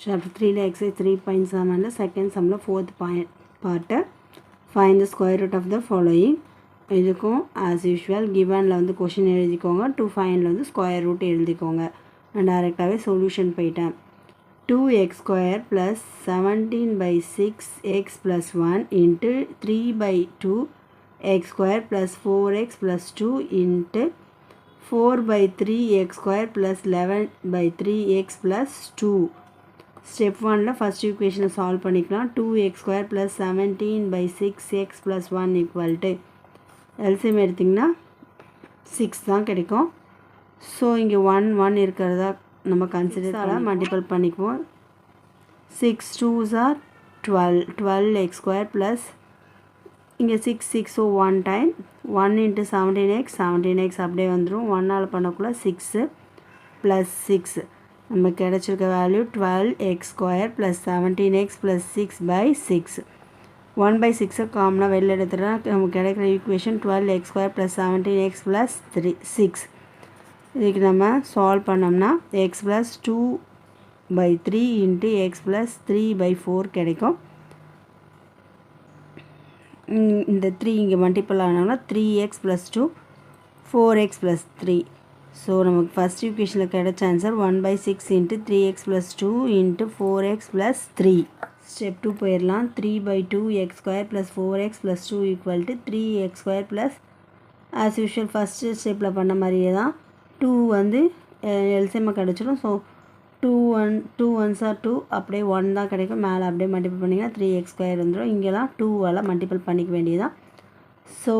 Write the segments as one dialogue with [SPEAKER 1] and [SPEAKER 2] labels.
[SPEAKER 1] Chapter 3 exercise 3.7 second sum fourth part find the square root of the following. இதுக்கும் as usual given வந்து question எழுதிக்கோங்க, to find வந்து square root எழுதிக்கோங்க. நான் டைரெக்டாகவே சொல்யூஷன் போயிட்டேன். 2x square plus 17 by 6x plus 1 into 3 by 2 x square plus 4x plus 2 into 4 by 3 x square plus 11 by 3x plus 2. Step 1 first equation solve பண்ணிக்கலாம். 2x square plus 17 by 6x plus 1 equal to LCM எடுத்திங்கன்னா 6 தான் கிடைக்கும். So இங்கே 1 இருக்கிறதா நம்ம consider multiple பண்ணிக்குவோம். 6 2s are 12x square plus இங்கே 6 so 1 time 1 into 17x அப்படியே வந்துடும். 1ஆல் பண்ணக்குள்ள 6 plus 6 நமக்கு கிடைச்சிருக்க value 12x square plus 17x plus 6 by 6. 1 by 6 காமனாக வெளில எடுத்துட்டா நமக்கு கிடைக்கிற equation 12x square plus 17x plus 6. இதுக்கு நம்ம சால்வ் பண்ணோம்னா x plus 2 by 3 into x plus 3 by 4 கிடைக்கும். இந்த 3 இங்கே மல்டிபிள் ஆனோம்னா 3x plus 2 4x plus 3. So நமக்கு ஃபஸ்ட் ஈக்குவேஷனில் கிடைச்ச answer 1 by 6 into 3x plus 2 into 4x plus 3. Step 2 போயிடலாம். 3 by 2 x square plus 4x plus 2 equal to 3x square plus as usual first ஸ்டெப்பில் பண்ண மாதிரியே தான் 2 வந்து எல்சிஎம் கிடச்சிடும். ஸோ 2 1s are 2 அப்படியே 1 தான் கிடைக்கும். மேலே அப்படியே மல்டிபிள் பண்ணிங்கன்னா 3x square வந்துடும். இங்கெல்லாம் 2வால் மல்டிபிள் பண்ணிக்க வேண்டியதான். So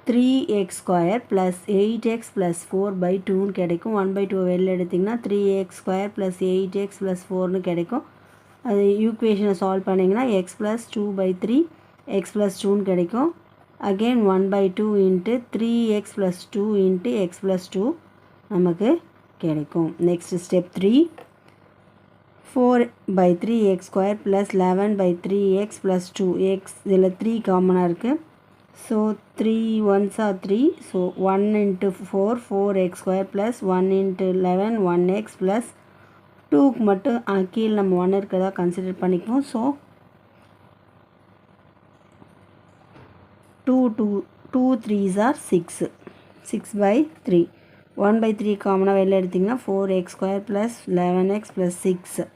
[SPEAKER 1] 3x square plus 8x plus 4 by 2 கிடைக்கும். 1 by 2 வெளில எடுத்திங்கன்னா 3x square plus 8x plus 4 கிடைக்கும். அது ஈக்குவேஷனை சால்வ் பண்ணிங்கன்னா x plus 2 by 3 x plus 2 கிடைக்கும். Again 1 by 2 into 3x plus 2 into x plus 2 நமக்கு கிடைக்கும். Next step 3 4 by 3 x square plus 11 by 3x plus 2 x இதில் 3 காமனாக இருக்குது. So 3 1s are 3. So 1 into 4 4x square plus 1 into 11 1x plus 2க்கு மட்டும் கீழே நம்ம 1 இருக்கிறதா கன்சிடர் பண்ணிக்குவோம். So 2 3s are 6 by 3. 1 by 3 காமனாக வெளில எடுத்திங்கன்னா 4x square plus 11x plus 6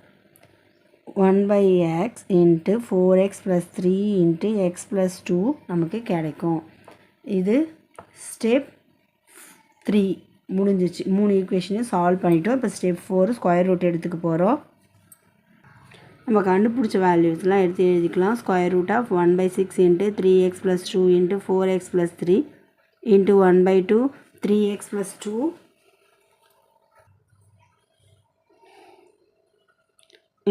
[SPEAKER 1] 1 by x into 4x plus 3 into x plus 2 நமக்கு கிடைக்கும். இது ஸ்டெப் 3 முடிஞ்சிச்சு. 3 ஈக்குவேஷனையும் சால்வ் பண்ணிட்டோம். இப்போ ஸ்டெப் 4 ஸ்கொயர் ரூட் எடுத்துக்க போகிறோம். நம்ம கண்டுபிடிச்ச வேல்யூஸ்லாம் எடுத்து எழுதிக்கலாம். Square root of 1 by 6 into 3x plus 2 into 4x plus 3 into 1 by 2 3x plus 2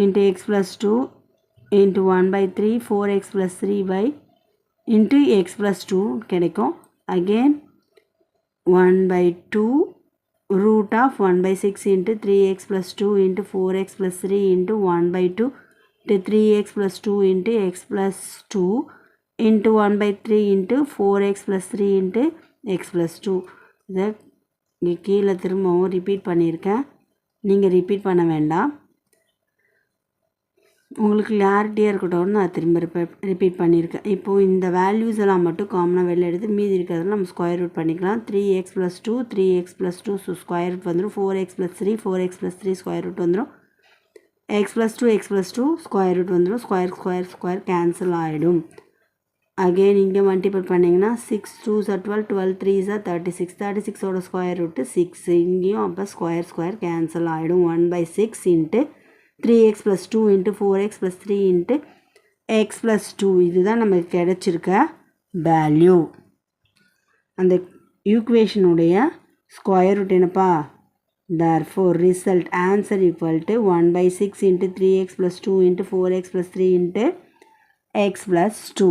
[SPEAKER 1] into x plus 2 into 1 by 3 4x plus 3 by into x plus 2 கிடைக்கும். Again 1 by 2 root of 1 by 6 into 3x plus 2 into 4x plus 3 into 1 by 2 into 3x plus 2 into x plus 2 into 1 by 3 into 4x plus 3 into x plus 2. இதை இங்கே கீழே திரும்பவும் repeat பண்ணியிருக்கேன். நீங்கள் repeat பண்ண வேண்டாம். உங்களுக்கு கிளாரிட்டியாக இருக்கட்டும்னு நான் திரும்ப ரிப்பீட் பண்ணியிருக்கேன். இப்போது இந்த வேல்யூஸ் எல்லாம் மட்டும் காமனாக வெளில எடுத்து மீதி இருக்கிறதுல நம்ம ஸ்கொயர் ரூட் பண்ணிக்கலாம். 3x plus 2 3x plus 2 so square root வந்துடும். 4x plus 3 4x plus 3 square root வந்துடும். x plus 2 x plus 2 square root வந்துடும். ஸ்கொயர் கேன்சல் ஆகிடும். அகெயின் இங்கே மல்டிபிள் பண்ணிங்கன்னா 6 2s are 12 12 3s are 36 36ஓட ஸ்கொயர் ரூட்டு 6. இங்கேயும் அப்போ ஸ்கொயர் கேன்சல் ஆகிடும். 1 by 6 into 3x plus 2 into 4x plus 3 into x plus 2 இதுதான் நமக்கு கிடைச்சிருக்க வேல்யூ. அந்த ஈக்குவேஷனுடைய ஸ்கொயர் ரூட் என்னப்பா? therefore result answer equal to 1 by 6 into 3x plus 2 into 4x plus 3 into x plus 2.